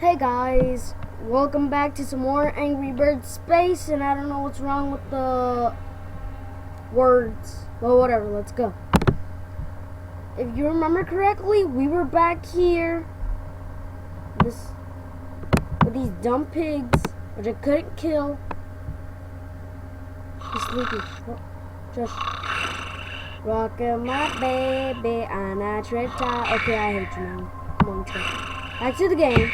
Hey guys, welcome back to some more Angry Bird Space, and I don't know what's wrong with the words. Well, whatever, let's go. If you remember correctly, we were back here with these dumb pigs, which I couldn't kill. He's sleepy. Just rockin' my baby on a trip time. Okay, I hate you now. Come on, let's go. Back to the game.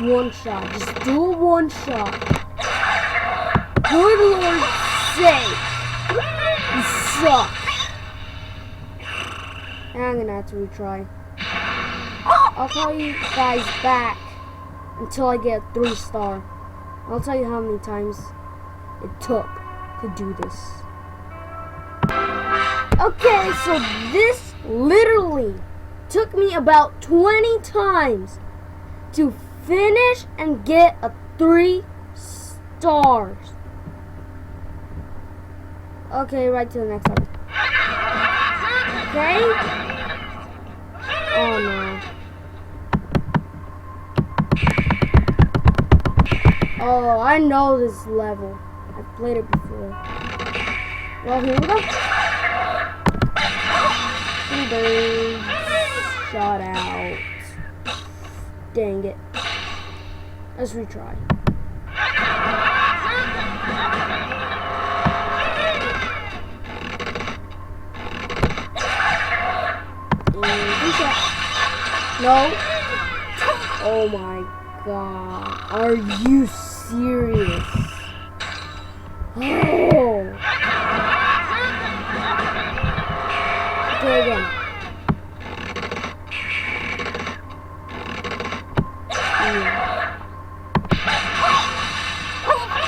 One shot. Just do a one shot. Good Lord's sake. You suck. I'm gonna have to retry. I'll call you guys back until I get a 3-star. I'll tell you how many times it took to do this. Okay, so this literally took me about 20 times to finish and get a 3 stars. Okay, right to the next one. Okay? Oh no. Oh, I know this level. I've played it before. Well, here we go. 3 birds. Shot out. Dang it. Let's retry. No. Oh my god. Are you serious? Oh. Okay, again.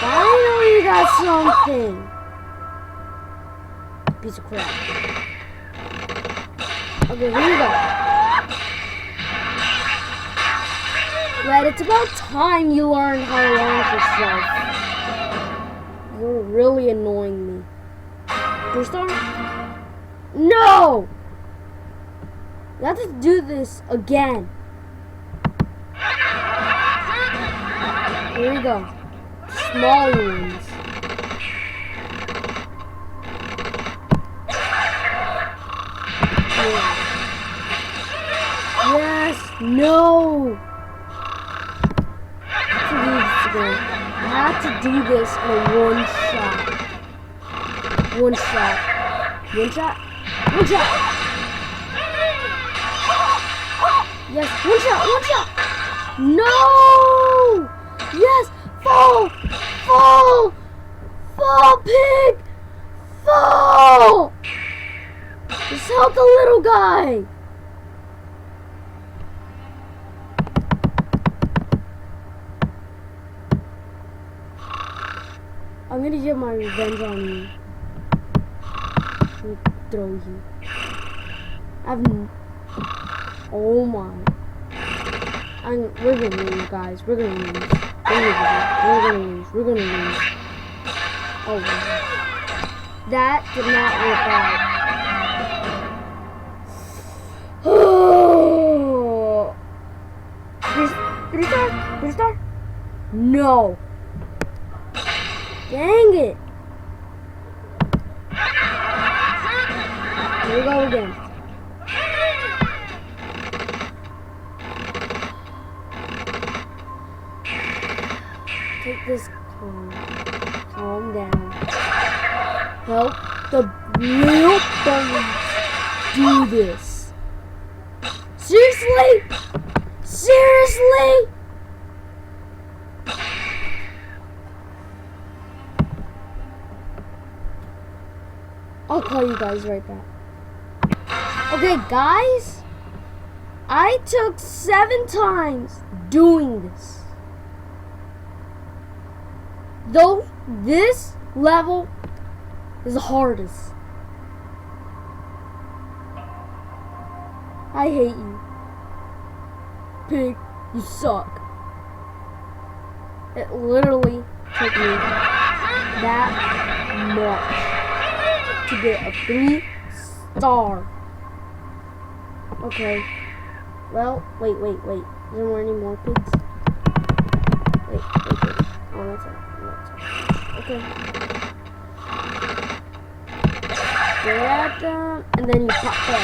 Finally got something. Piece of crap. Okay, here we go. Right, it's about time you learn how to launch yourself. You're really annoying me. 3-star? No! You have to do this again. Here we go. Small ones. Yeah. Yes! No! I have to do this in a one shot. One shot. One shot? One shot! Yes, one shot! One shot! No! Yes! Fall! Fall! Fall, pig! Fall! Just help the little guy! I'm gonna get my revenge on you. I'm gonna throw you. Oh my. We're gonna lose, guys. We're gonna lose. We're gonna lose. We're gonna lose. Oh wow. That did not work out. 3-star? 3-star? No. Dang it. Here we go again. Take this calm down. Help the little birds do this. Seriously? Seriously? I'll call you guys right back. Okay, guys. I took 7 times doing this. Though this level is the hardest. I hate you. Pig, you suck. It literally took me that much to get a 3-star. Okay. Well, wait. Is there any more pigs? Wait. Oh, that's it. Okay. Grab them, and then you pop them.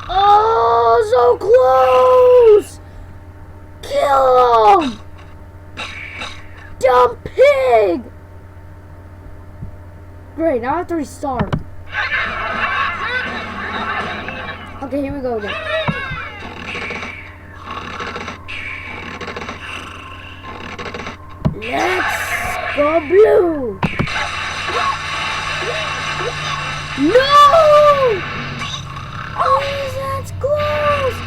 Oh, so close! Kill him! Dumb pig! Great, now I have to restart. Okay, here we go again. Let's go blue! No! Oh, that's close!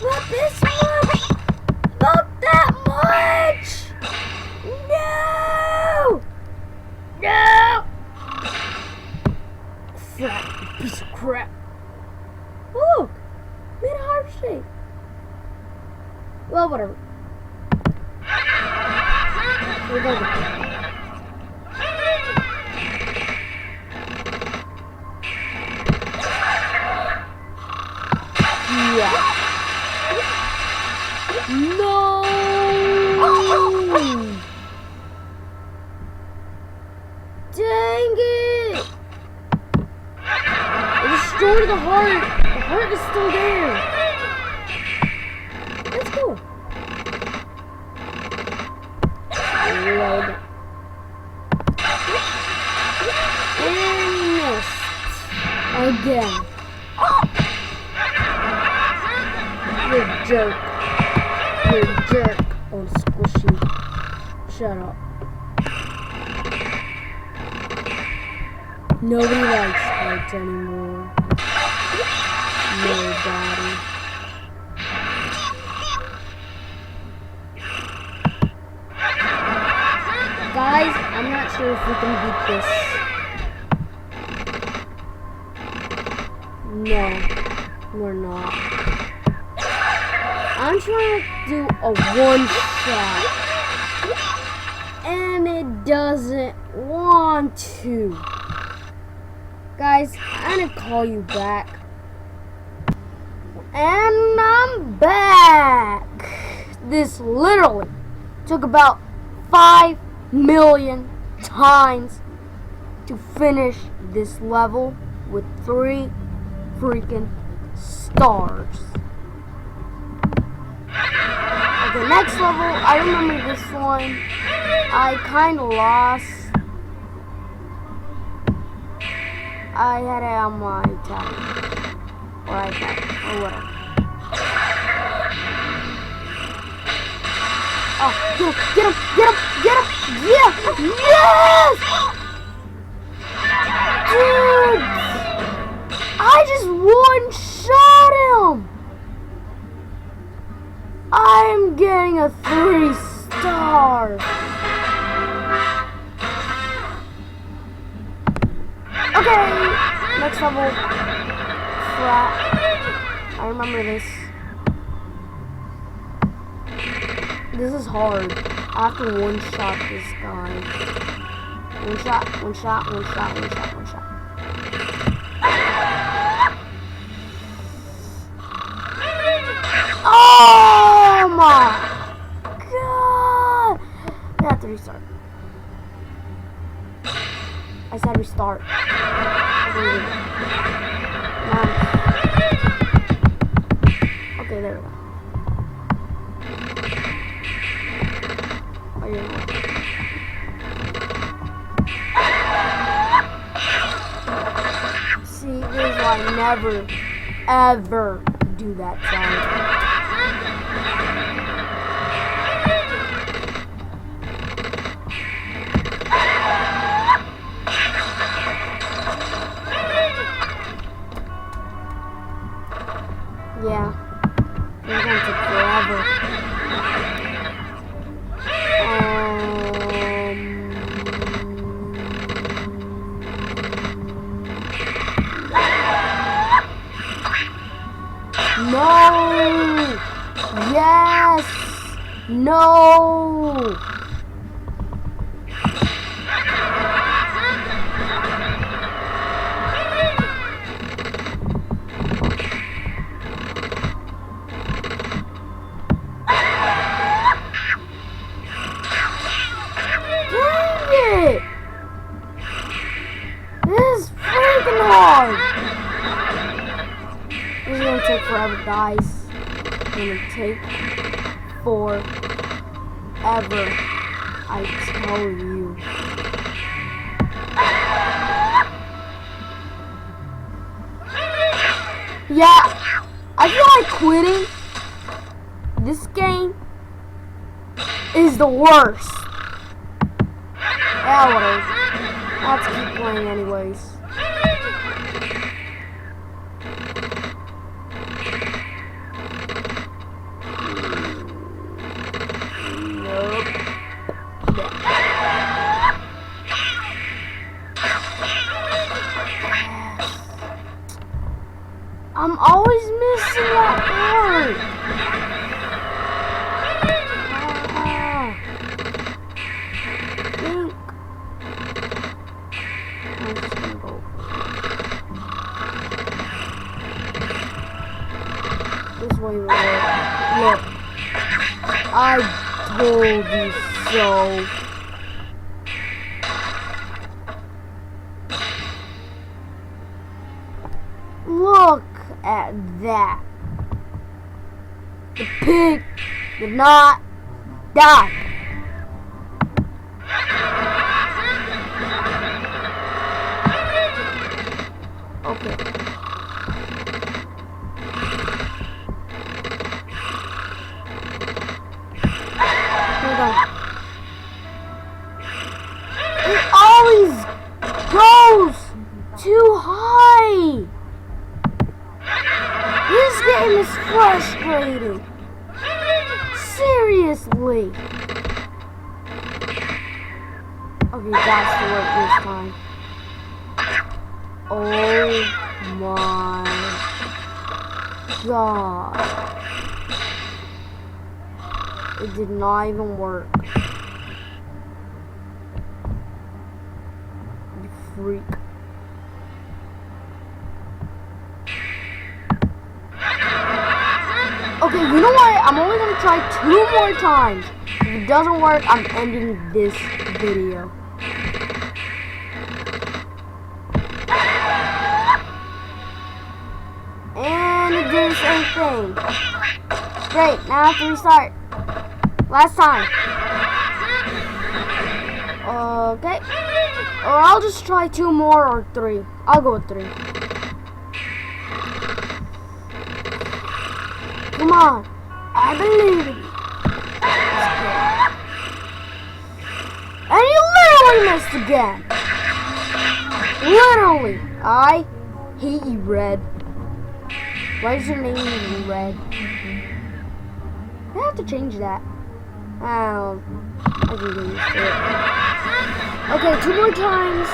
Not this much! Not that much! No! No! Flat piece of crap. Oh, look! Made a heart shape. Well, whatever. Here we go. Yeah. No! Dang it! It destroyed the heart. The heart is still there. Let's go. Reload. And missed. Again. You're a jerk. You're a jerk. Oh, squishy. Shut up. Nobody likes hearts anymore. Nobody. Guys, I'm not sure if we can beat this. No, we're not. I'm trying to do a one shot, and it doesn't want to. Guys, I'm gonna call you back. And I'm back. This literally took about 5 million times to finish this level with 3 freaking stars. Okay, next level, I remember this one. I kinda lost. I had it on my tablet. Or iPad, or whatever. Oh, get him! Yeah! Yes! Dude! I just one-shot him! I'm getting a 3 star. Okay, next level. Flat. I remember this. This is hard. I have to one-shot this guy. One shot. Oh my god! I have to restart. I said restart. Okay, there we go. Oh, yeah. See, this is why I never, ever do that sound. Yeah, it's gonna take forever. No! Yes! No! forever, guys. It's gonna take forever. I tell you. Yeah, I feel like quitting. This game is the worst. Yeah, whatever. I'll have to keep playing anyways. Nope. I'm always missing that part. I'm just gonna go. This way, look. I told you so. Look at that. The pig did not die. Okay. Hold on. It always goes too high. This game is frustrating. Seriously. Okay, that's the work this time. Oh my god. It did not even work. You freak. Okay, you know what? I'm only gonna try 2 more times. If it doesn't work, I'm ending this video. And it did the same thing. Great, now I have to restart. Last time. Okay. Or I'll just try 2 more or 3. I'll go with 3. Come on. I believe in you. And you literally missed again. Literally. I hate you, Red. Why is your name even Red? I have to change that. I can get used to it. Okay, 2 more times.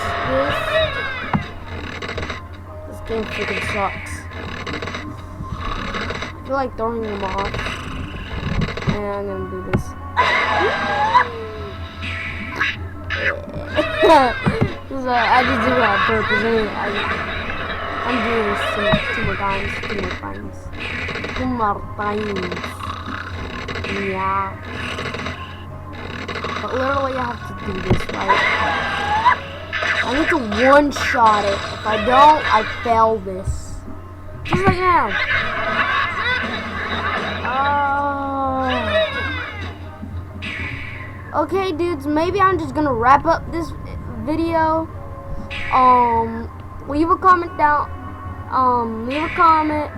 This game freaking sucks. I feel like throwing them off. And I'm gonna do this. I just do that on purpose. Anyway, I'm doing this 2 more times. 2 more times. 2 more times. Yeah. But literally I have to do this, right? I need to one-shot it. If I don't, I fail this. Just like now. Okay, dudes, maybe I'm just gonna wrap up this video. Leave a comment down. Leave a comment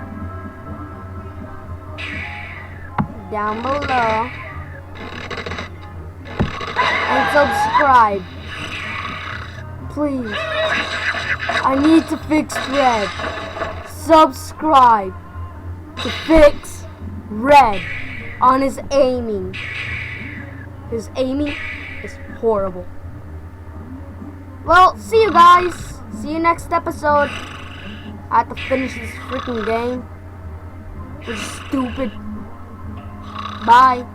down below. And subscribe. Please. I need to fix Red. Subscribe to fix Red on his aiming. His aiming is horrible. Well, see you guys. See you next episode. I have to finish this freaking game. Which is stupid. Bye.